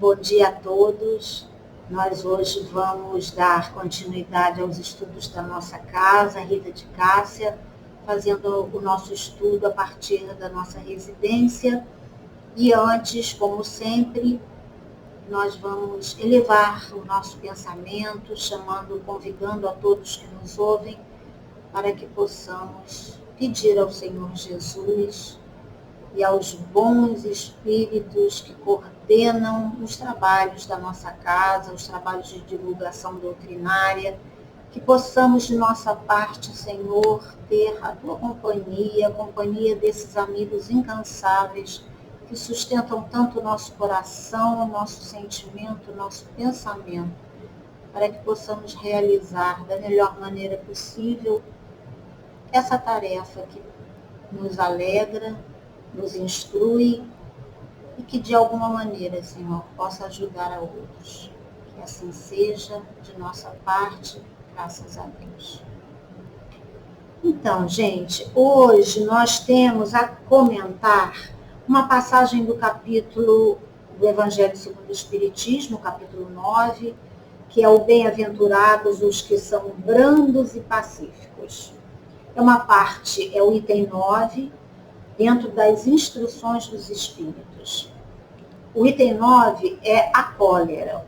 Bom dia a todos. Nós hoje vamos dar continuidade aos estudos da nossa casa, Rita de Cássia, fazendo o nosso estudo a partir da nossa residência. E antes, como sempre, nós vamos elevar o nosso pensamento, convidando a todos que nos ouvem, para que possamos pedir ao Senhor Jesus e aos bons espíritos que coordenam os trabalhos da nossa casa, os trabalhos de divulgação doutrinária, que possamos, de nossa parte, Senhor, ter a tua companhia, a companhia desses amigos incansáveis que sustentam tanto o nosso coração, o nosso sentimento, o nosso pensamento, para que possamos realizar da melhor maneira possível essa tarefa que nos alegra, nos instrui e que de alguma maneira, Senhor, possa ajudar a outros. Que assim seja de nossa parte, graças a Deus. Então, gente, hoje nós temos a comentar uma passagem do capítulo do Evangelho segundo o Espiritismo, capítulo 9, que é o Bem-aventurados os que são brandos e pacíficos. É uma parte, é o item 9, dentro das instruções dos espíritos. O item 9 é a cólera.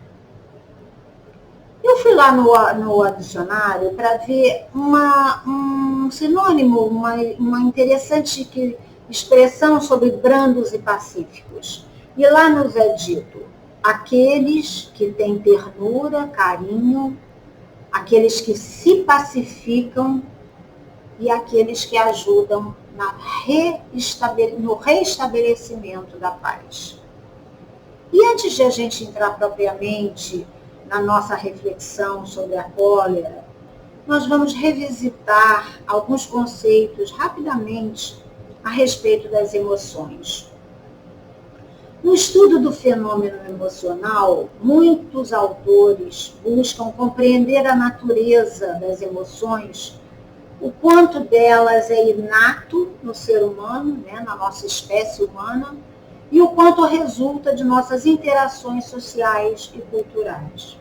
Eu fui lá no dicionário para ver um sinônimo, uma interessante expressão sobre brandos e pacíficos. E lá nos é dito, aqueles que têm ternura, carinho, aqueles que se pacificam e aqueles que ajudam no reestabelecimento da paz. E antes de a gente entrar propriamente na nossa reflexão sobre a cólera, nós vamos revisitar alguns conceitos rapidamente a respeito das emoções. No estudo do fenômeno emocional, muitos autores buscam compreender a natureza das emoções, o quanto delas é inato no ser humano, na nossa espécie humana, e o quanto resulta de nossas interações sociais e culturais.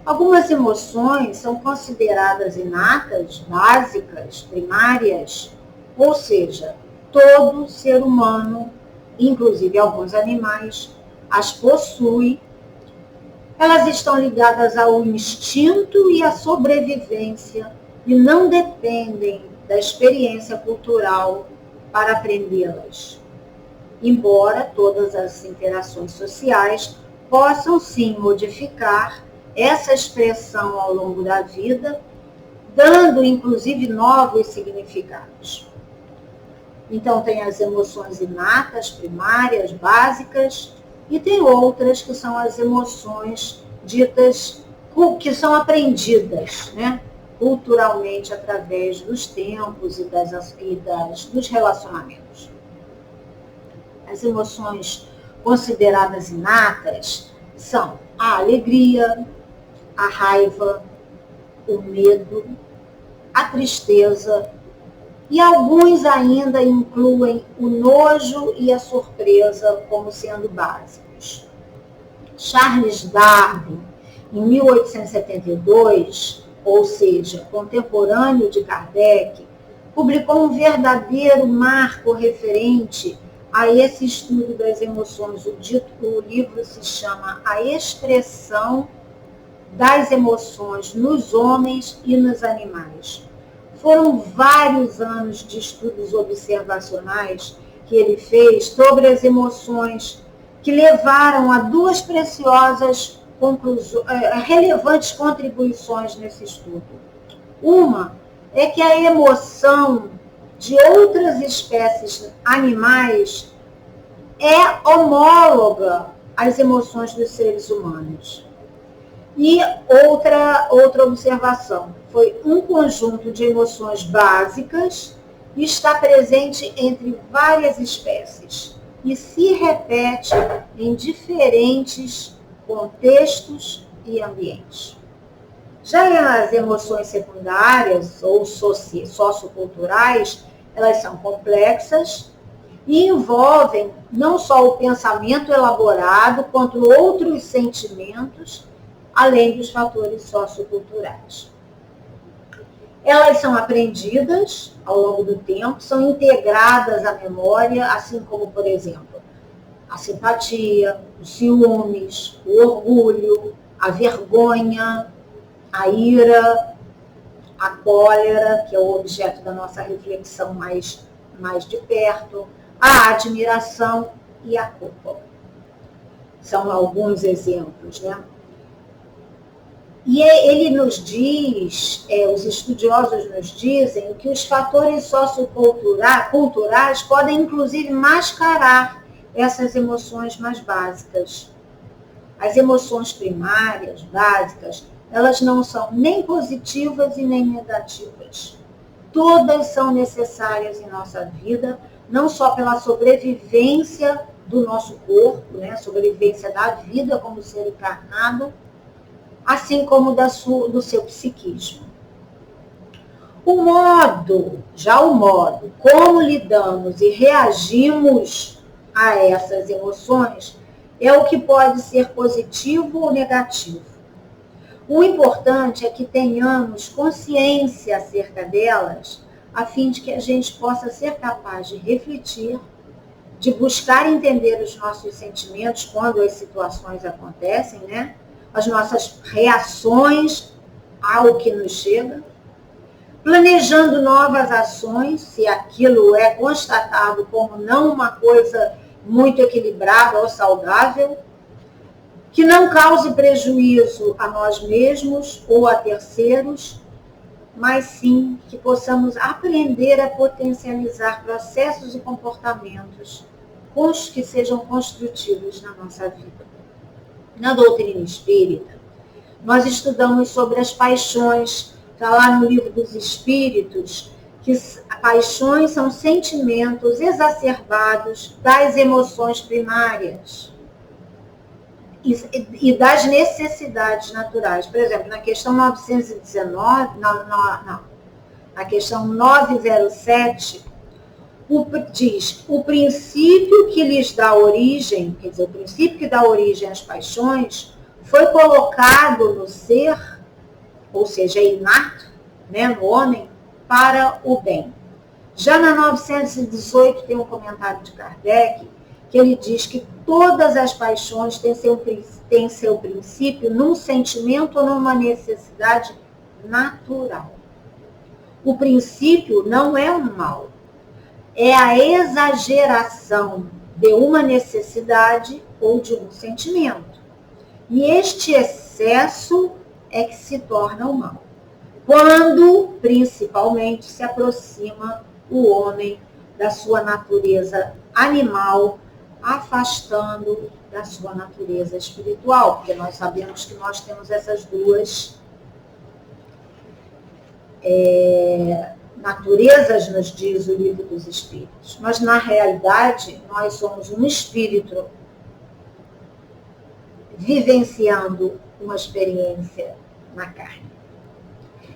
Algumas emoções são consideradas inatas, básicas, primárias, ou seja, todo ser humano, inclusive alguns animais, as possui. Elas estão ligadas ao instinto e à sobrevivência, e não dependem da experiência cultural para aprendê-las. Embora todas as interações sociais possam sim modificar essa expressão ao longo da vida, dando inclusive novos significados. Então tem as emoções inatas, primárias, básicas, e tem outras que são as emoções ditas que são aprendidas, culturalmente através dos tempos e dos relacionamentos. As emoções consideradas inatas são a alegria, a raiva, o medo, a tristeza, e alguns ainda incluem o nojo e a surpresa como sendo básicos. Charles Darwin, em 1872, ou seja, contemporâneo de Kardec, publicou um verdadeiro marco referente a esse estudo das emoções. O livro se chama A Expressão das Emoções nos Homens e nos Animais. Foram vários anos de estudos observacionais que ele fez sobre as emoções, que levaram a duas preciosas relevantes contribuições nesse estudo. Uma é que a emoção de outras espécies animais é homóloga às emoções dos seres humanos. E outra observação, foi um conjunto de emoções básicas que está presente entre várias espécies e se repete em diferentes contextos e ambientes. Já as emoções secundárias ou socioculturais, elas são complexas e envolvem não só o pensamento elaborado, quanto outros sentimentos, além dos fatores socioculturais. Elas são aprendidas ao longo do tempo, são integradas à memória, assim como, por exemplo, a simpatia, os ciúmes, o orgulho, a vergonha, a ira, a cólera, que é o objeto da nossa reflexão mais de perto, a admiração e a culpa. São alguns exemplos, né? E ele nos diz, os estudiosos nos dizem, que os fatores socioculturais podem, inclusive, mascarar essas emoções mais básicas. As emoções primárias, básicas, elas não são nem positivas e nem negativas. Todas são necessárias em nossa vida, não só pela sobrevivência do nosso corpo, né, sobrevivência da vida como ser encarnado, assim como do seu psiquismo. O modo como lidamos e reagimos a essas emoções é o que pode ser positivo ou negativo. O importante é que tenhamos consciência acerca delas, a fim de que a gente possa ser capaz de refletir, de buscar entender os nossos sentimentos quando as situações acontecem, né? As nossas reações ao que nos chega, planejando novas ações, se aquilo é constatado como não uma coisa muito equilibrada ou saudável, que não cause prejuízo a nós mesmos ou a terceiros, mas sim que possamos aprender a potencializar processos e comportamentos que sejam construtivos na nossa vida. Na doutrina espírita, nós estudamos sobre as paixões. Está lá no Livro dos Espíritos que paixões são sentimentos exacerbados das emoções primárias e das necessidades naturais. Por exemplo, na questão 919, na questão 907, diz, o princípio que lhes dá origem, quer dizer, o princípio que dá origem às paixões, foi colocado no ser, ou seja, inato, né, no homem, para o bem. Já na 918 tem um comentário de Kardec, que ele diz que todas as paixões têm seu princípio num sentimento ou numa necessidade natural. O princípio não é um mal, é a exageração de uma necessidade ou de um sentimento. E este excesso é que se torna o mal, quando, principalmente, se aproxima o homem da sua natureza animal, afastando da sua natureza espiritual, porque nós sabemos que nós temos essas duas naturezas, nos diz o Livro dos Espíritos. Mas, na realidade, nós somos um espírito vivenciando uma experiência na carne.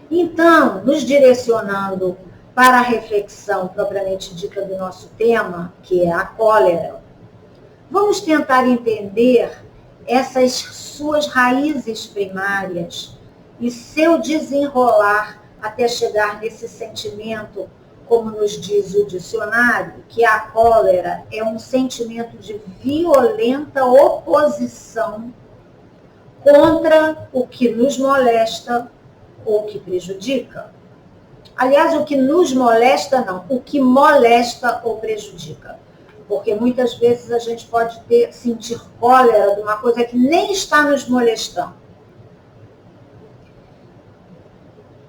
Então, nos direcionando para a reflexão propriamente dita do nosso tema, que é a cólera, vamos tentar entender essas suas raízes primárias e seu desenrolar até chegar nesse sentimento, como nos diz o dicionário, que a cólera é um sentimento de violenta oposição contra o que nos molesta ou que prejudica. Aliás, o que nos molesta não, o que molesta ou prejudica. Porque muitas vezes a gente pode sentir cólera de uma coisa que nem está nos molestando.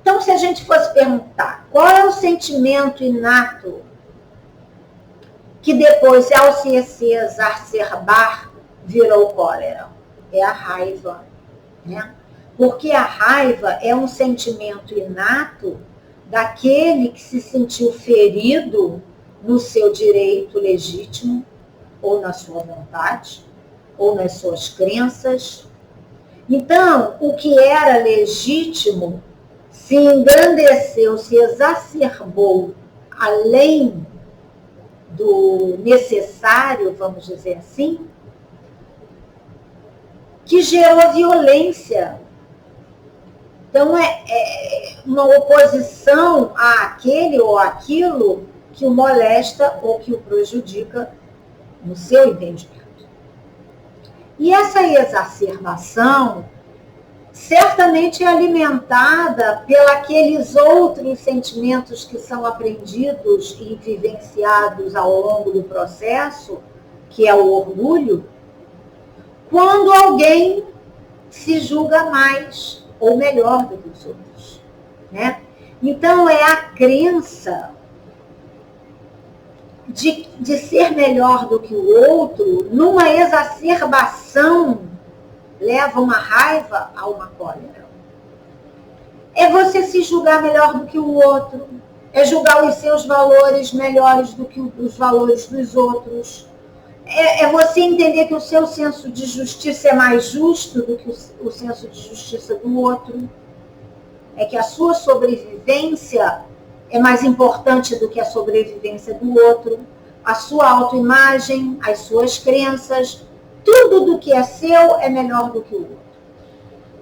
Então, se a gente fosse perguntar qual é o sentimento inato que depois, ao se exacerbar, virou cólera? É a raiva, né? Porque a raiva é um sentimento inato daquele que se sentiu ferido no seu direito legítimo, ou na sua vontade, ou nas suas crenças. Então, o que era legítimo se engrandeceu, se exacerbou além do necessário, vamos dizer assim, que gerou violência. Então, é uma oposição àquele ou àquilo que o molesta ou que o prejudica no seu entendimento. E essa exacerbação certamente é alimentada pelos outros sentimentos que são aprendidos e vivenciados ao longo do processo, que é o orgulho, quando alguém se julga mais ou melhor do que os outros, né? Então, é a crença de ser melhor do que o outro, numa exacerbação, leva uma raiva a uma cólera. É você se julgar melhor do que o outro, é julgar os seus valores melhores do que os valores dos outros, é você entender que o seu senso de justiça é mais justo do que o senso de justiça do outro, é que a sua sobrevivência é mais importante do que a sobrevivência do outro, a sua autoimagem, as suas crenças, tudo do que é seu é melhor do que o outro.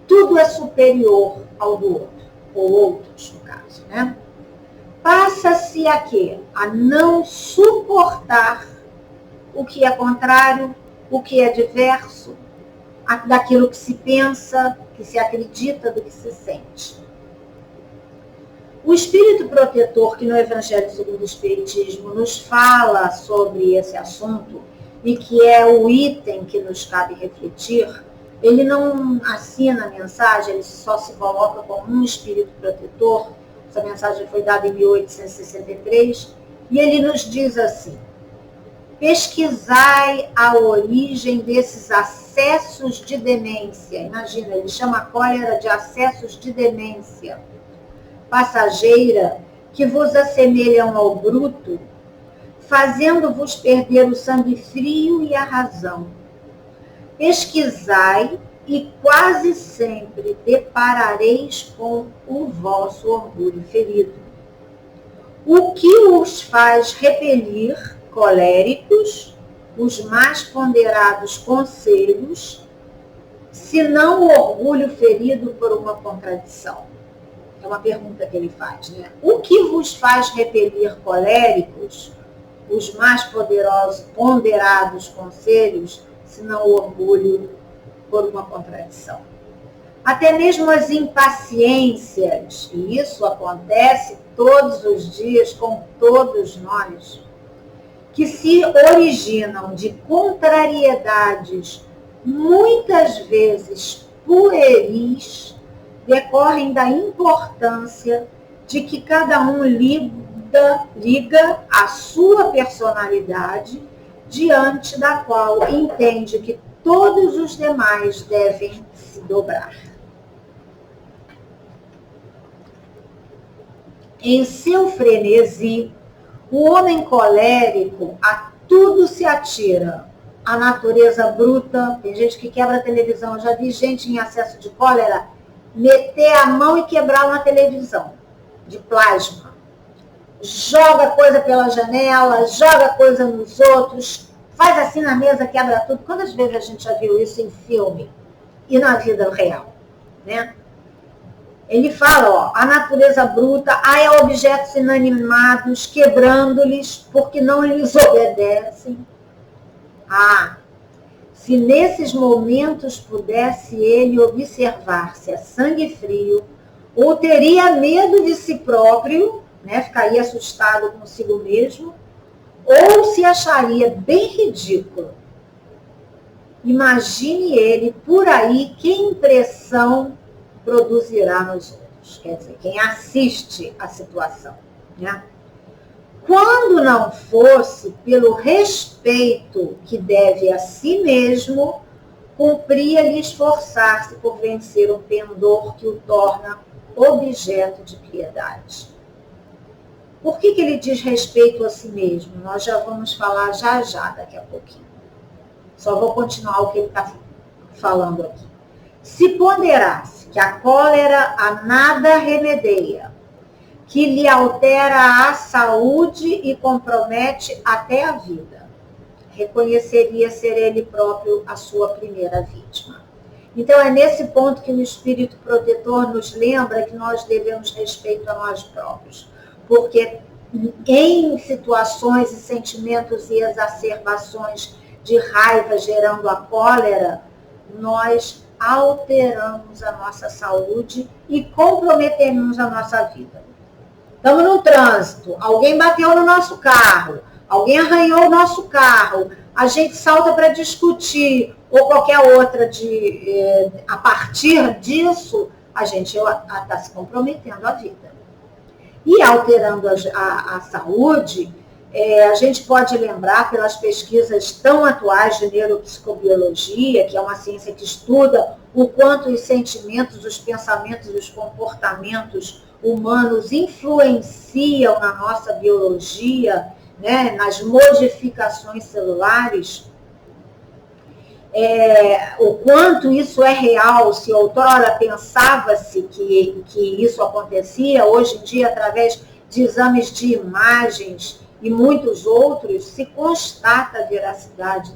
Tudo é superior ao do outro, ou outros, no caso, né? Passa-se a quê? A não suportar o que é contrário, o que é diverso, daquilo que se pensa, que se acredita, do que se sente. O espírito protetor, que no Evangelho segundo o Espiritismo nos fala sobre esse assunto, e que é o item que nos cabe refletir, ele não assina a mensagem, ele só se coloca como um espírito protetor. Essa mensagem foi dada em 1863, e ele nos diz assim: pesquisai a origem desses acessos de demência. Imagina, ele chama a cólera de acessos de demência passageira, que vos assemelham ao bruto, fazendo-vos perder o sangue frio e a razão. Pesquisai e quase sempre deparareis com o vosso orgulho ferido. O que os faz repelir coléricos, os mais ponderados conselhos, senão o orgulho ferido por uma contradição? É uma pergunta que ele faz, né? O que vos faz repelir coléricos, os mais ponderados conselhos, senão o orgulho por uma contradição? Até mesmo as impaciências, e isso acontece todos os dias com todos nós, que se originam de contrariedades muitas vezes pueris, decorrem da importância de que cada um liga a sua personalidade, diante da qual entende que todos os demais devem se dobrar. Em seu frenesi, o homem colérico a tudo se atira. A natureza bruta, tem gente que quebra a televisão, eu já vi gente em acesso de cólera meter a mão e quebrar uma televisão de plasma. Joga coisa pela janela, joga coisa nos outros, faz assim na mesa, quebra tudo. Quantas vezes a gente já viu isso em filme e na vida real, né? Ele fala, ó, a natureza bruta, há objetos inanimados, quebrando-lhes porque não lhes obedecem. Se nesses momentos pudesse ele observar-se a sangue frio, ou teria medo de si próprio, né, ficaria assustado consigo mesmo, ou se acharia bem ridículo. Imagine ele por aí, que impressão produzirá nos outros, quer dizer, quem assiste a situação, né? Quando não fosse pelo respeito que deve a si mesmo, cumpria-lhe esforçar-se por vencer o pendor que o torna objeto de piedade. Por que ele diz respeito a si mesmo? Nós já vamos falar já daqui a pouquinho. Só vou continuar o que ele está falando aqui. Se ponderasse que a cólera a nada remedeia, que lhe altera a saúde e compromete até a vida. Reconheceria ser ele próprio a sua primeira vítima. Então é nesse ponto que o espírito protetor nos lembra que nós devemos respeito a nós próprios. Porque em situações e sentimentos e exacerbações de raiva gerando a cólera, nós alteramos a nossa saúde e comprometemos a nossa vida. Estamos no trânsito, alguém bateu no nosso carro, alguém arranhou o nosso carro, a gente salta para discutir ou qualquer outra a partir disso, a gente está se comprometendo a vida. E alterando a saúde, a gente pode lembrar pelas pesquisas tão atuais de neuropsicobiologia, que é uma ciência que estuda o quanto os sentimentos, os pensamentos e os comportamentos humanos influenciam na nossa biologia, né, nas modificações celulares, o quanto isso é real. Se outrora pensava-se que isso acontecia, hoje em dia, através de exames de imagens e muitos outros, se constata a veracidade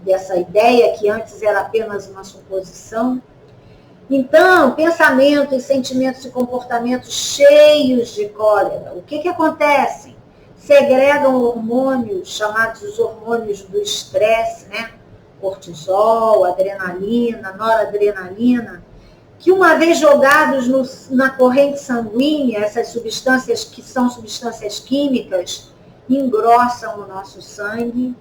dessa ideia, que antes era apenas uma suposição. Então, pensamentos, sentimentos e comportamentos cheios de cólera, o que acontece? Segregam hormônios, chamados os hormônios do estresse, né? Cortisol, adrenalina, noradrenalina, que uma vez jogados na corrente sanguínea, essas substâncias que são substâncias químicas, engrossam o nosso sangue,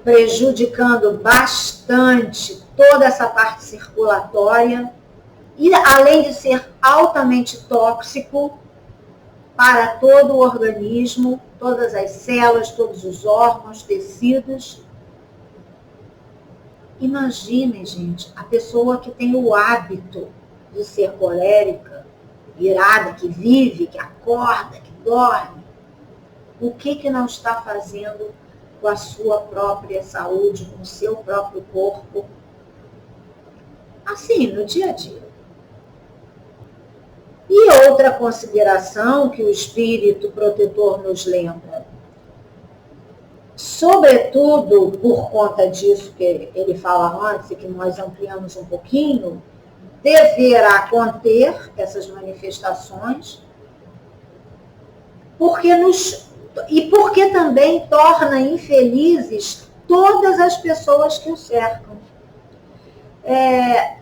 prejudicando bastante toda essa parte circulatória, e além de ser altamente tóxico para todo o organismo, todas as células, todos os órgãos, tecidos. Imaginem, gente, a pessoa que tem o hábito de ser colérica, irada, que vive, que acorda, que dorme, o que não está fazendo com a sua própria saúde, com o seu próprio corpo, assim, no dia a dia. E outra consideração que o espírito protetor nos lembra, sobretudo por conta disso que ele fala antes e que nós ampliamos um pouquinho, deverá conter essas manifestações, porque também torna infelizes todas as pessoas que o cercam.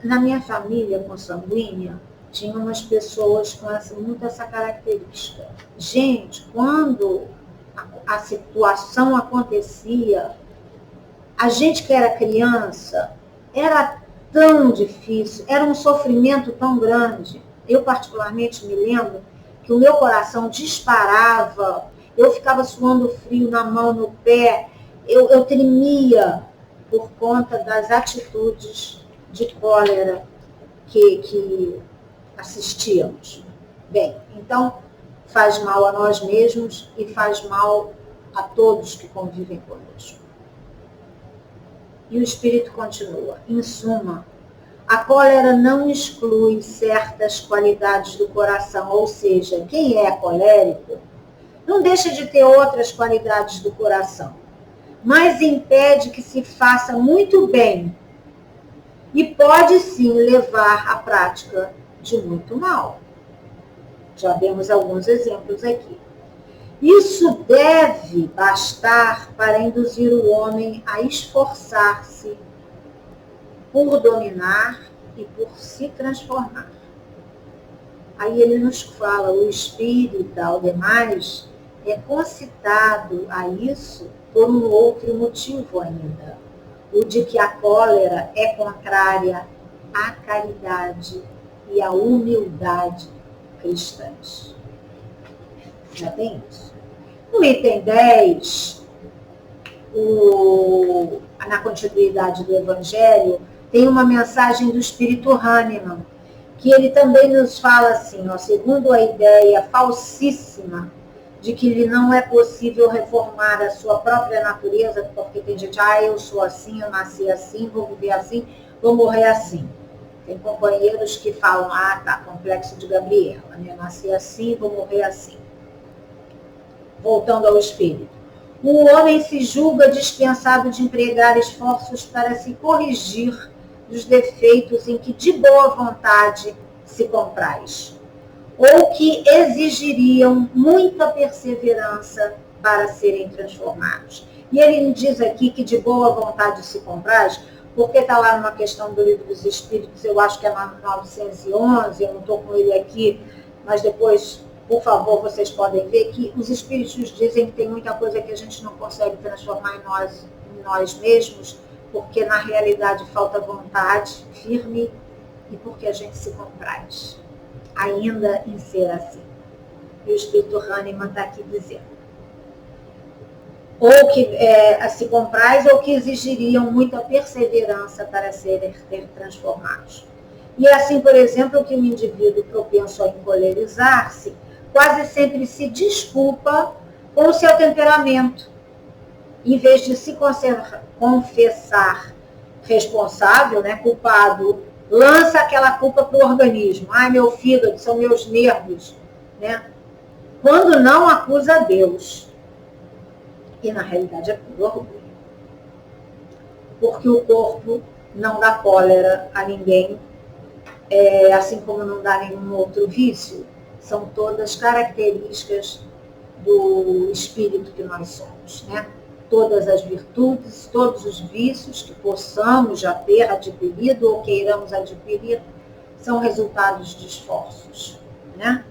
Na minha família consanguínea, tinha umas pessoas com muito essa característica. Gente, quando a situação acontecia, a gente que era criança, era tão difícil, era um sofrimento tão grande. Eu particularmente me lembro que o meu coração disparava, eu ficava suando frio na mão, no pé, eu tremia por conta das atitudes de cólera que assistíamos. Bem, então faz mal a nós mesmos e faz mal a todos que convivem conosco. E o espírito continua. Em suma, a cólera não exclui certas qualidades do coração, ou seja, quem é colérico não deixa de ter outras qualidades do coração, mas impede que se faça muito bem e pode sim levar à prática de muito mal. Já demos alguns exemplos aqui. Isso deve bastar para induzir o homem a esforçar-se por dominar e por se transformar. Aí ele nos fala, o espírita, ao demais, é concitado a isso por um outro motivo ainda, o de que a cólera é contrária à caridade e à humildade cristãs. Já tem isso? No item 10, na continuidade do Evangelho, tem uma mensagem do Espírito Hahnemann, que ele também nos fala assim, segundo a ideia falsíssima de que lhe não é possível reformar a sua própria natureza, porque tem gente, eu sou assim, eu nasci assim, vou viver assim, vou morrer assim. Tem companheiros que falam, tá, complexo de Gabriela, né? Nasci assim, vou morrer assim. Voltando ao espírito. O homem se julga dispensado de empregar esforços para se corrigir dos defeitos em que de boa vontade se compraz, ou que exigiriam muita perseverança para serem transformados. E ele diz aqui que de boa vontade se compraz, porque está lá numa questão do Livro dos Espíritos, eu acho que é na 911, eu não estou com ele aqui, mas depois, por favor, vocês podem ver que os Espíritos dizem que tem muita coisa que a gente não consegue transformar em nós mesmos, porque na realidade falta vontade firme e porque a gente se compraz, ainda em ser assim. E o Espírito Hahnemann está aqui dizendo. Ou que se compraz, ou que exigiriam muita perseverança para serem transformados. E assim, por exemplo, que o indivíduo propenso a encolerizar-se quase sempre se desculpa com o seu temperamento, em vez de se confessar responsável, né, culpado, lança aquela culpa para o organismo. Ai, meu fígado, são meus nervos, né? Quando não acusa a Deus. E na realidade é puro orgulho. Porque o corpo não dá cólera a ninguém, assim como não dá nenhum outro vício. São todas características do espírito que nós somos, né? Todas as virtudes, todos os vícios que possamos já ter adquirido ou queiramos adquirir, são resultados de esforços, né?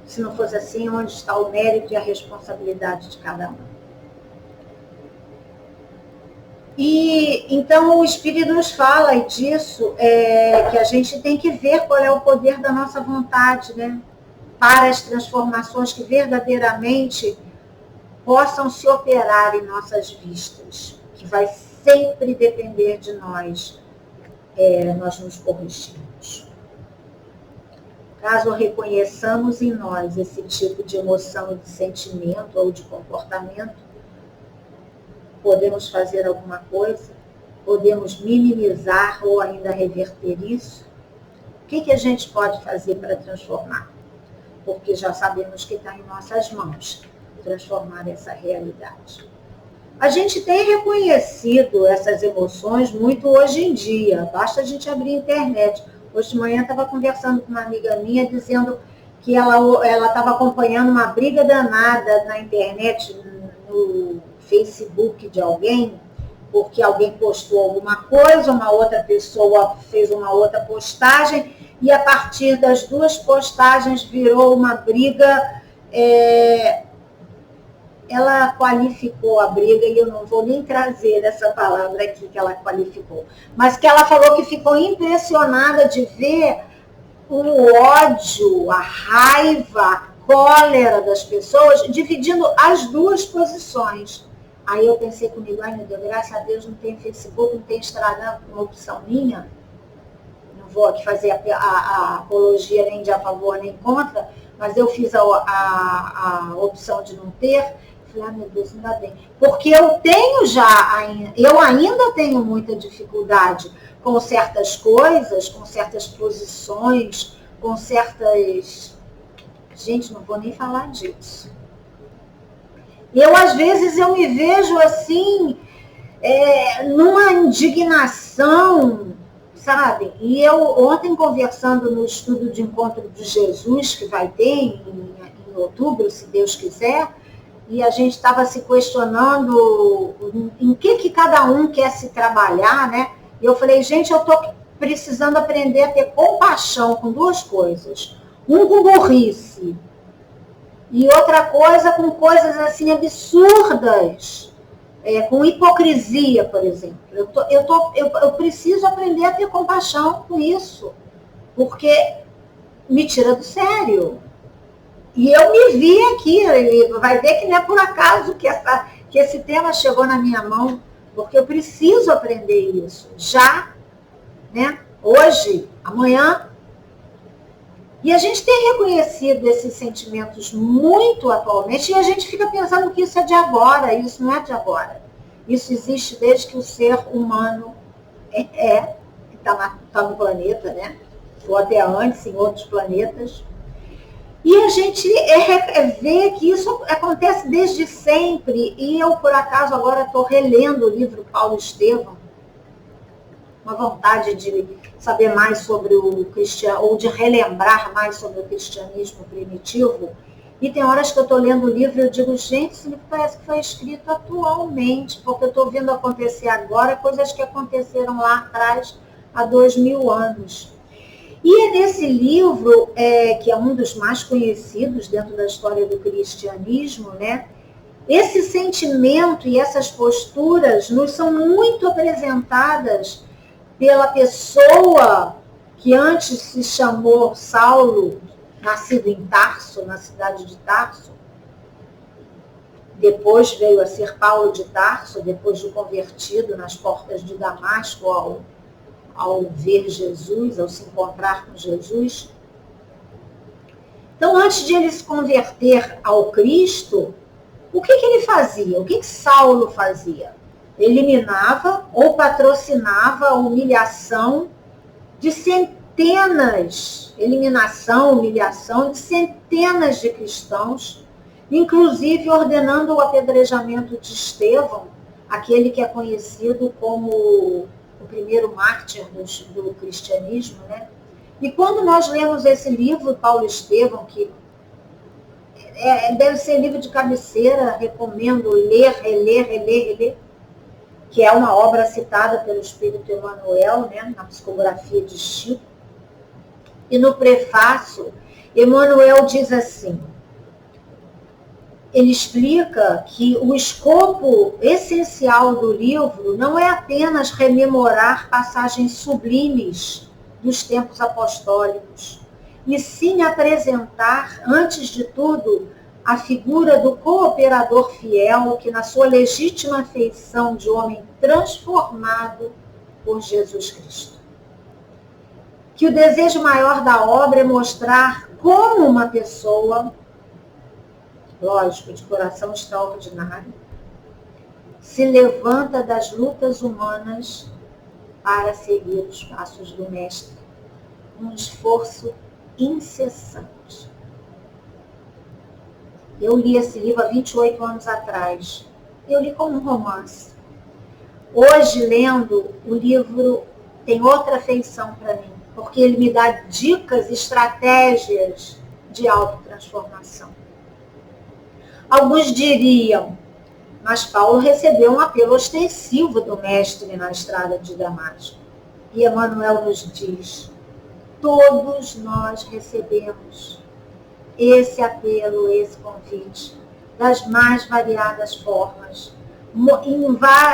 Se não fosse assim, onde está o mérito e a responsabilidade de cada um? E então o Espírito nos fala disso, que a gente tem que ver qual é o poder da nossa vontade, né? Para as transformações que verdadeiramente possam se operar em nossas vistas, que vai sempre depender de nós, nós nos corrigirmos. Caso reconheçamos em nós esse tipo de emoção, de sentimento ou de comportamento, podemos fazer alguma coisa, podemos minimizar ou ainda reverter isso. O que a gente pode fazer para transformar? Porque já sabemos que está em nossas mãos transformar essa realidade. A gente tem reconhecido essas emoções muito hoje em dia, basta a gente abrir a internet. Hoje de manhã estava conversando com uma amiga minha, dizendo que ela estava acompanhando uma briga danada na internet, no Facebook de alguém, porque alguém postou alguma coisa, uma outra pessoa fez uma outra postagem, e a partir das duas postagens virou uma briga. Ela qualificou a briga, e eu não vou nem trazer essa palavra aqui que ela qualificou, mas que ela falou que ficou impressionada de ver o ódio, a raiva, a cólera das pessoas, dividindo as duas posições. Aí eu pensei comigo, ai meu Deus, graças a Deus não tem Facebook, não tem Instagram, uma opção minha. Não vou aqui fazer a apologia nem de a favor nem contra, mas eu fiz a opção de não ter. Falei, meu Deus, ainda bem. Porque eu ainda tenho muita dificuldade com certas coisas, com certas posições, com certas... Gente, não vou nem falar disso. Às vezes, eu me vejo assim, numa indignação, sabe? E eu, ontem, conversando no estudo de encontro de Jesus, que vai ter em outubro, se Deus quiser, e a gente estava se questionando em que cada um quer se trabalhar, né? E eu falei, gente, eu estou precisando aprender a ter compaixão com duas coisas. Um com burrice e outra coisa com coisas assim absurdas, com hipocrisia, por exemplo. Eu preciso aprender a ter compaixão com isso, porque me tira do sério. E eu me vi aqui, vai ver que não é por acaso que esse tema chegou na minha mão, porque eu preciso aprender isso, já, né? Hoje, amanhã. E a gente tem reconhecido esses sentimentos muito atualmente, e a gente fica pensando que isso é de agora, isso não é de agora. Isso existe desde que o ser humano está no planeta, né? Ou até antes, em outros planetas. E a gente vê que isso acontece desde sempre. E eu, por acaso, agora estou relendo o livro Paulo Estevão, uma vontade de saber mais sobre o cristianismo, ou de relembrar mais sobre o cristianismo primitivo. E tem horas que eu estou lendo o livro e eu digo, gente, esse livro parece que foi escrito atualmente, porque eu estou vendo acontecer agora coisas que aconteceram lá atrás, há 2000 anos. E é nesse livro, que é um dos mais conhecidos dentro da história do cristianismo, né? Esse sentimento e essas posturas nos são muito apresentadas pela pessoa que antes se chamou Saulo, nascido em Tarso, na cidade de Tarso. Depois veio a ser Paulo de Tarso, depois de convertido nas portas de Damasco ao ver Jesus, ao se encontrar com Jesus. Então, antes de ele se converter ao Cristo, o que ele fazia? O que Saulo fazia? Eliminava ou patrocinava a humilhação de centenas, humilhação de centenas de cristãos, inclusive ordenando o apedrejamento de Estevão, aquele que é conhecido como o primeiro mártir do cristianismo, né? E quando nós lemos esse livro, Paulo Estevão, que deve ser livro de cabeceira, recomendo ler, reler, que é uma obra citada pelo Espírito Emmanuel, né, na psicografia de Chico. E no prefácio, Emmanuel diz assim, ele explica que o escopo essencial do livro não é apenas rememorar passagens sublimes dos tempos apostólicos, e sim apresentar, antes de tudo, a figura do cooperador fiel que, na sua legítima feição de homem transformado por Jesus Cristo. Que o desejo maior da obra é mostrar como uma pessoa, lógico, de coração extraordinário, se levanta das lutas humanas para seguir os passos do Mestre, um esforço incessante. Eu li esse livro há 28 anos atrás. Eu li como um romance. Hoje, lendo, o livro tem outra feição para mim, porque ele me dá dicas, estratégias de autotransformação. Alguns diriam, mas Paulo recebeu um apelo ostensivo do Mestre na estrada de Damasco. E Emmanuel nos diz, todos nós recebemos esse apelo, esse convite, das mais variadas formas, em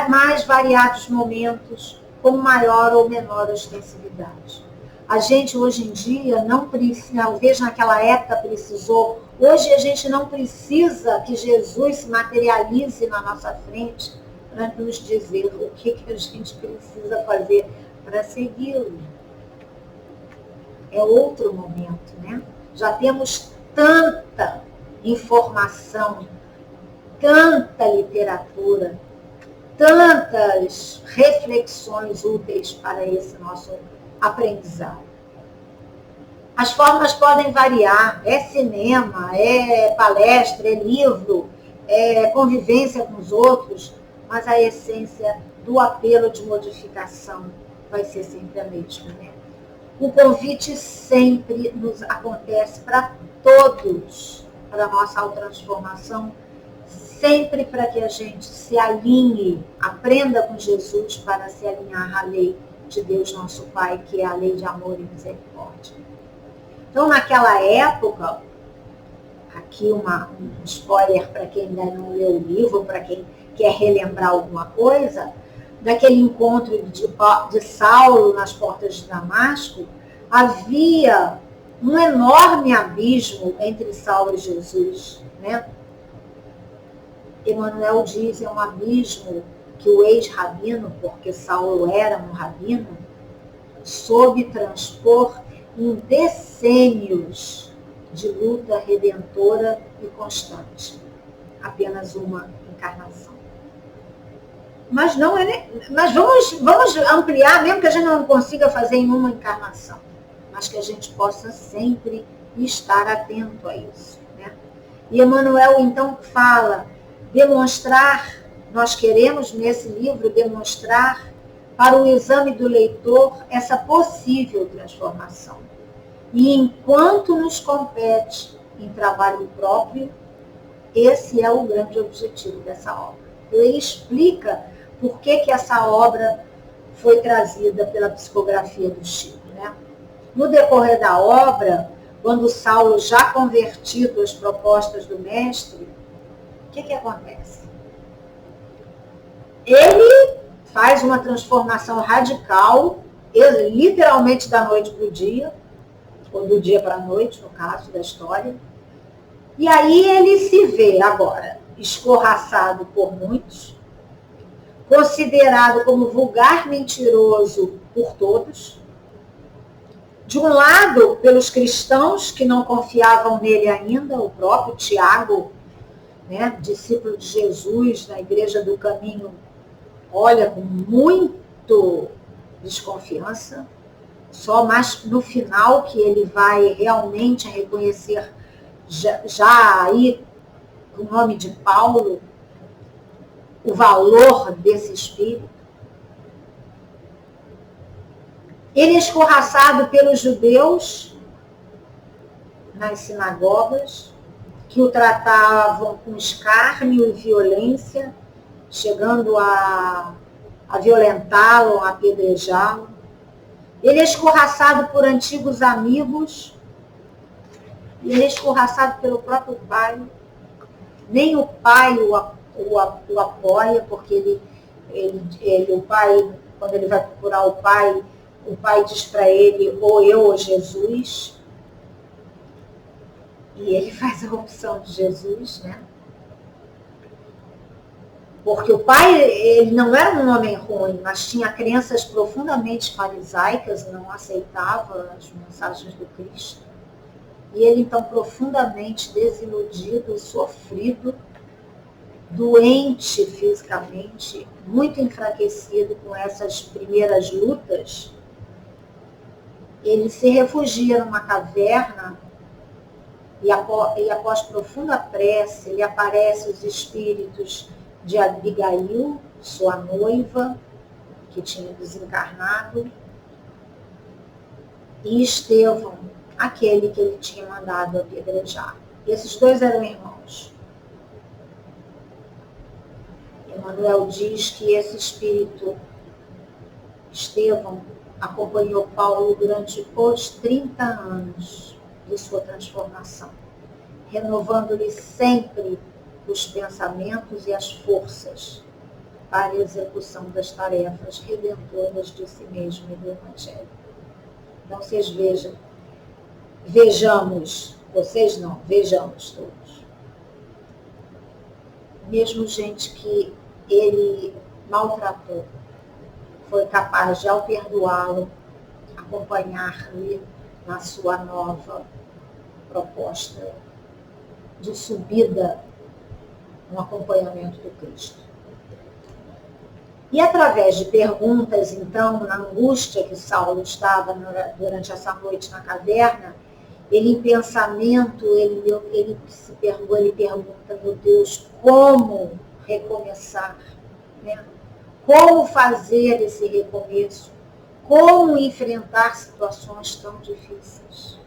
mais variados momentos, com maior ou menor ostensividade. A gente hoje em dia não precisa, talvez naquela época precisou, hoje a gente não precisa que Jesus se materialize na nossa frente para nos dizer o que a gente precisa fazer para segui-lo. É outro momento, né? Já temos tanta informação, tanta literatura, tantas reflexões úteis para esse nosso aprendizado. As formas podem variar, é cinema, é palestra, é livro, é convivência com os outros, mas a essência do apelo de modificação vai ser sempre a mesma, né? O convite sempre nos acontece para todos, para a nossa autotransformação, sempre para que a gente se alinhe, aprenda com Jesus para se alinhar à lei de Deus nosso Pai, que é a lei de amor e misericórdia. Então, naquela época, aqui um spoiler para quem ainda não leu o livro, para quem quer relembrar alguma coisa, daquele encontro de Saulo nas portas de Damasco, havia um enorme abismo entre Saulo e Jesus, né? Emmanuel diz, é um abismo que o ex-rabino, porque Saulo era um rabino, soube transpor em decênios de luta redentora e constante. Apenas uma encarnação. Mas não é, mas vamos ampliar, mesmo que a gente não consiga fazer em uma encarnação, mas que a gente possa sempre estar atento a isso, né? E Emmanuel então fala, demonstrar, nós queremos nesse livro demonstrar para o exame do leitor essa possível transformação. E enquanto nos compete em trabalho próprio, esse é o grande objetivo dessa obra. Ele explica por que essa obra foi trazida pela psicografia do Chico, né? No decorrer da obra, quando Saulo já convertido às propostas do mestre, o que acontece? Ele faz uma transformação radical, literalmente da noite para o dia, ou do dia para a noite, no caso da história. E aí ele se vê agora escorraçado por muitos, considerado como vulgar mentiroso por todos. De um lado, pelos cristãos que não confiavam nele ainda, o próprio Tiago, né, discípulo de Jesus na Igreja do Caminho, olha com muito desconfiança, só mais no final que ele vai realmente reconhecer, já aí, o nome de Paulo, o valor desse espírito. Ele é escorraçado pelos judeus nas sinagogas, que o tratavam com escárnio e violência, chegando a violentá-lo, a apedrejá-lo. Ele é escorraçado por antigos amigos, e ele é escorraçado pelo próprio pai. Nem o pai o apoia, porque o pai, quando ele vai procurar o pai diz para ele, ou eu ou Jesus. E ele faz a opção de Jesus, né? Porque o pai, ele não era um homem ruim, mas tinha crenças profundamente farisaicas, não aceitava as mensagens do Cristo. E ele, então, profundamente desiludido, sofrido, doente fisicamente, muito enfraquecido com essas primeiras lutas, ele se refugia numa caverna e após profunda prece, lhe aparecem os espíritos de Abigail, sua noiva, que tinha desencarnado, e Estevão, aquele que ele tinha mandado apedrejar. Esses dois eram irmãos. Emmanuel diz que esse espírito, Estevão, acompanhou Paulo durante os 30 anos de sua transformação, renovando-lhe sempre os pensamentos e as forças para a execução das tarefas redentoras de si mesmo e do Evangelho. Então, vocês vejamos, vocês não, vejamos todos. Mesmo gente que ele maltratou, foi capaz de, ao perdoá-lo, acompanhar-lhe na sua nova proposta de subida no acompanhamento do Cristo. E através de perguntas, então, na angústia que Saulo estava durante essa noite na caverna, ele em pensamento, ele pergunta, meu Deus, como recomeçar? Né? Como fazer esse recomeço? Como enfrentar situações tão difíceis?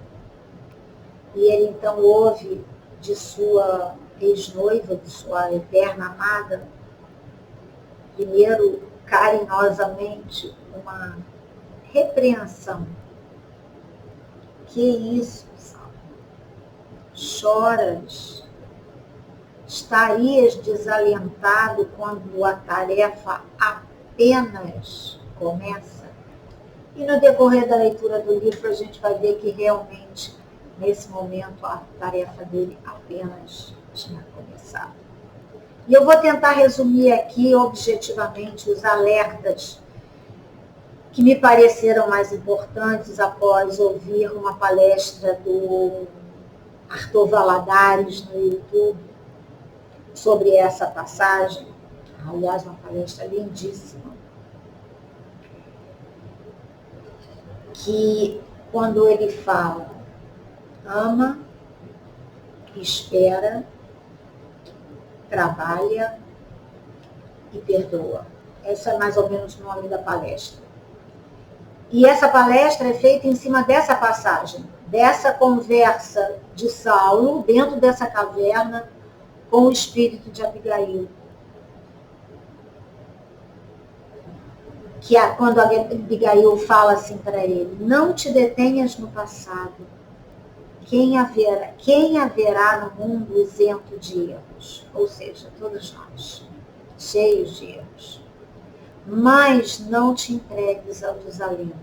E ele então ouve de sua ex-noiva, de sua eterna amada, primeiro carinhosamente, uma repreensão. Que isso, Saulo? Choras? Estarias desalentado quando a tarefa apenas começa? E no decorrer da leitura do livro a gente vai ver que realmente, nesse momento, a tarefa dele apenas tinha começado. E eu vou tentar resumir aqui, objetivamente, os alertas que me pareceram mais importantes após ouvir uma palestra do Arthur Valadares no YouTube sobre essa passagem, aliás, uma palestra lindíssima, que quando ele fala, ama, espera, trabalha e perdoa. Esse é mais ou menos o nome da palestra. E essa palestra é feita em cima dessa passagem, dessa conversa de Saulo, dentro dessa caverna, com o espírito de Abigail. Que é quando Abigail fala assim para ele, não te detenhas no passado. Quem haverá no mundo isento de erros? Ou seja, todos nós, cheios de erros. Mas não te entregues ao desalento.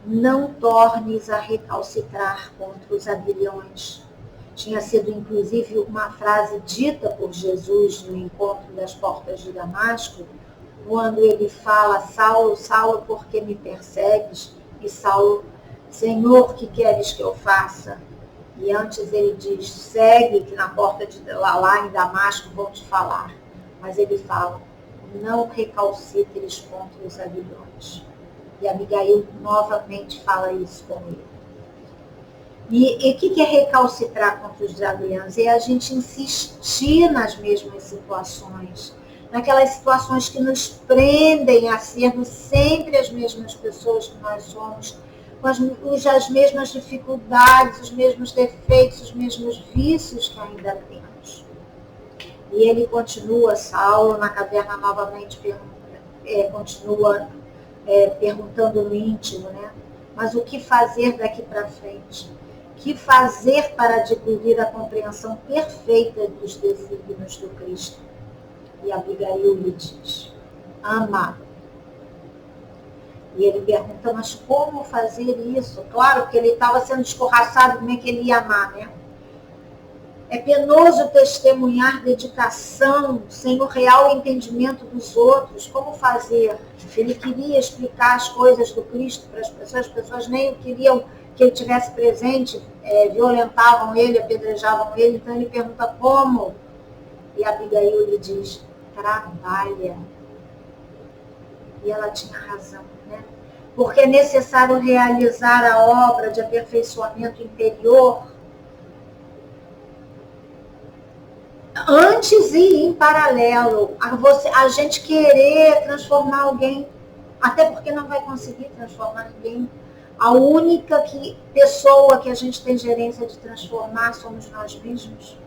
Não tornes a recalcitrar contra os aguilhões. Tinha sido, inclusive, uma frase dita por Jesus no encontro das portas de Damasco, quando ele fala, Saulo, Saulo, por que me persegues? E Saulo, Senhor, que queres que eu faça? E antes ele diz, segue, que na porta de lá em Damasco vão te falar. Mas ele fala, não recalcitres contra os aguilhões. E Abigail novamente fala isso com ele. E o que é recalcitrar contra os aguilhões? É a gente insistir nas mesmas situações, naquelas situações que nos prendem a sermos sempre as mesmas pessoas que nós somos, com as mesmas dificuldades, os mesmos defeitos, os mesmos vícios que ainda temos. E ele continua, Saulo, na caverna novamente, continua perguntando no íntimo, né? Mas o que fazer daqui para frente? O que fazer para adquirir a compreensão perfeita dos desígnios do Cristo? E Abigail lhe diz, ama. E ele pergunta, mas como fazer isso? Claro que ele estava sendo escorraçado, como é que ele ia amar, né? É penoso testemunhar dedicação sem o real entendimento dos outros. Como fazer? Ele queria explicar as coisas do Cristo para as pessoas nem queriam que ele tivesse presente, violentavam ele, apedrejavam ele. Então ele pergunta como? E Abigail lhe diz, trabalha. E ela tinha razão, né? Porque é necessário realizar a obra de aperfeiçoamento interior antes e em paralelo a gente querer transformar alguém, até porque não vai conseguir transformar ninguém. A única pessoa que a gente tem gerência de transformar somos nós mesmos.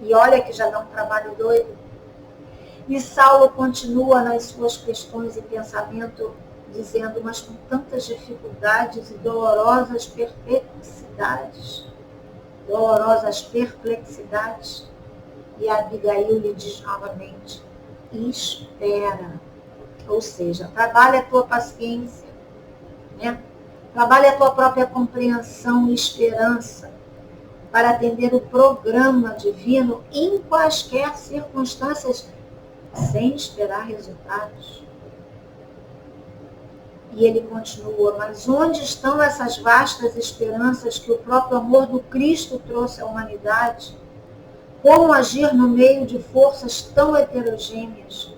E olha que já dá um trabalho doido. E Saulo continua nas suas questões e pensamento, dizendo, mas com tantas dificuldades e dolorosas perplexidades. E Abigail lhe diz novamente, espera. Ou seja, trabalha a tua paciência, né? Trabalha a tua própria compreensão e esperança para atender o programa divino em quaisquer circunstâncias, sem esperar resultados. E ele continua, mas onde estão essas vastas esperanças que o próprio amor do Cristo trouxe à humanidade? Como agir no meio de forças tão heterogêneas?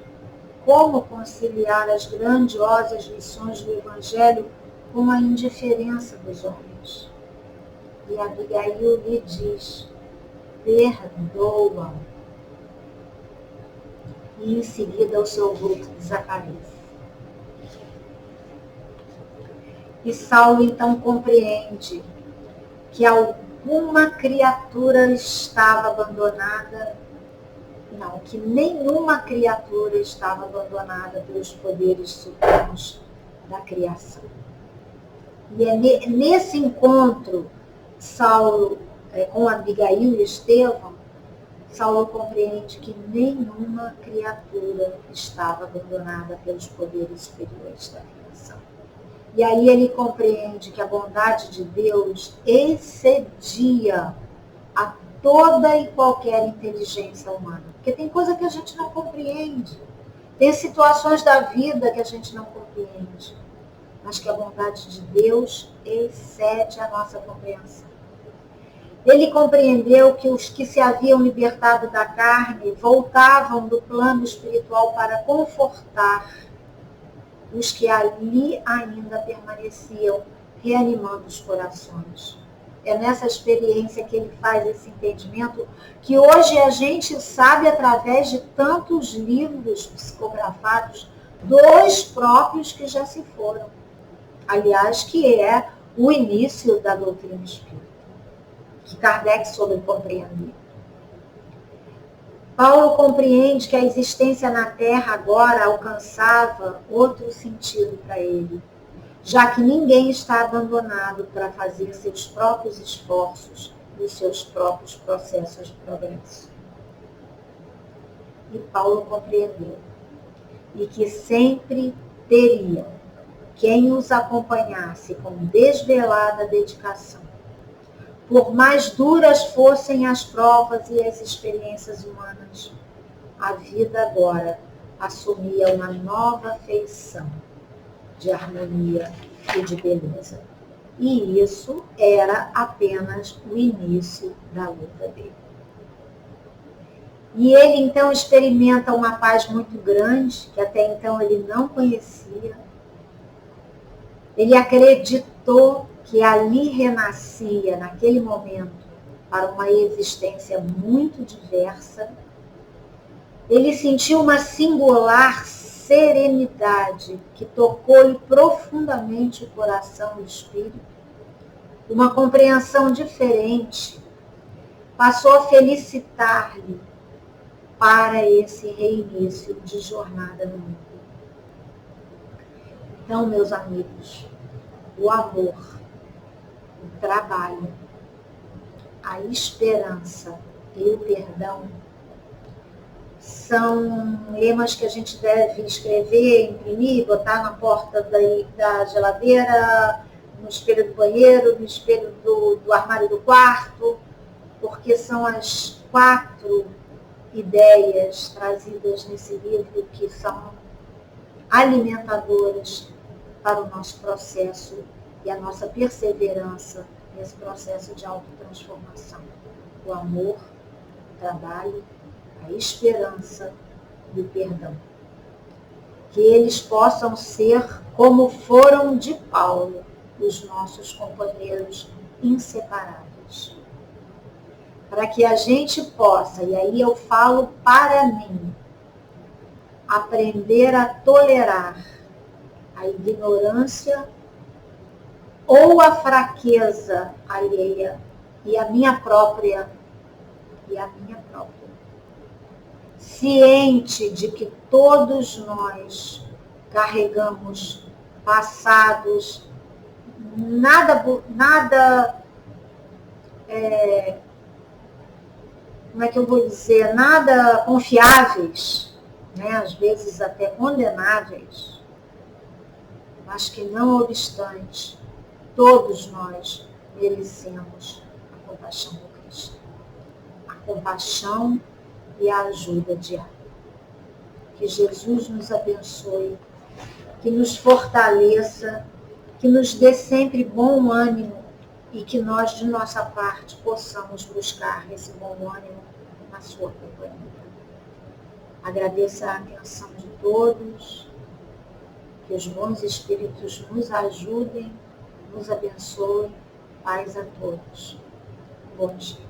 Como conciliar as grandiosas lições do Evangelho com a indiferença dos homens? E Abigail lhe diz, perdoa. E em seguida o seu vulto desaparece. E Saulo então compreende que alguma criatura estava abandonada, não, que nenhuma criatura estava abandonada pelos poderes supremos da criação. E é nesse encontro, Saulo, com Abigail e Estevão, Saulo compreende que nenhuma criatura estava abandonada pelos poderes superiores da criação. E aí ele compreende que a bondade de Deus excedia a toda e qualquer inteligência humana. Porque tem coisa que a gente não compreende. Tem situações da vida que a gente não compreende. Mas que a bondade de Deus excede a nossa compreensão. Ele compreendeu que os que se haviam libertado da carne voltavam do plano espiritual para confortar os que ali ainda permaneciam, reanimando os corações. É nessa experiência que ele faz esse entendimento, que hoje a gente sabe através de tantos livros psicografados dos próprios que já se foram. Aliás, que é o início da doutrina espírita, que Kardec soube compreender. Paulo compreende que a existência na Terra agora alcançava outro sentido para ele, já que ninguém está abandonado para fazer seus próprios esforços e os seus próprios processos de progresso. E Paulo compreendeu, e que sempre teriam quem os acompanhasse com desvelada dedicação. Por mais duras fossem as provas e as experiências humanas, a vida agora assumia uma nova feição de harmonia e de beleza. E isso era apenas o início da luta dele. E ele então experimenta uma paz muito grande, que até então ele não conhecia. Ele acreditou que ali renascia, naquele momento, para uma existência muito diversa. Ele sentiu uma singular serenidade que tocou-lhe profundamente o coração e o espírito, uma compreensão diferente, passou a felicitar-lhe para esse reinício de jornada no mundo. Então, meus amigos, o amor, o trabalho, a esperança e o perdão são lemas que a gente deve escrever, imprimir, botar na porta da geladeira, no espelho do banheiro, no espelho do armário do quarto, porque são as 4 ideias trazidas nesse livro que são alimentadoras para o nosso processo e a nossa perseverança nesse processo de autotransformação. O amor, o trabalho, a esperança e o perdão. Que eles possam ser, como foram de Paulo, os nossos companheiros inseparáveis. Para que a gente possa, e aí eu falo para mim, aprender a tolerar a ignorância ou a fraqueza alheia e a minha própria. Ciente de que todos nós carregamos passados nada confiáveis, né? Às vezes até condenáveis, mas que não obstante, todos nós merecemos a compaixão do Cristo. A compaixão e a ajuda diária. Que Jesus nos abençoe, que nos fortaleça, que nos dê sempre bom ânimo e que nós, de nossa parte, possamos buscar esse bom ânimo na sua companhia. Agradeço a atenção de todos, que os bons espíritos nos ajudem, nos abençoem, paz a todos. Bom dia.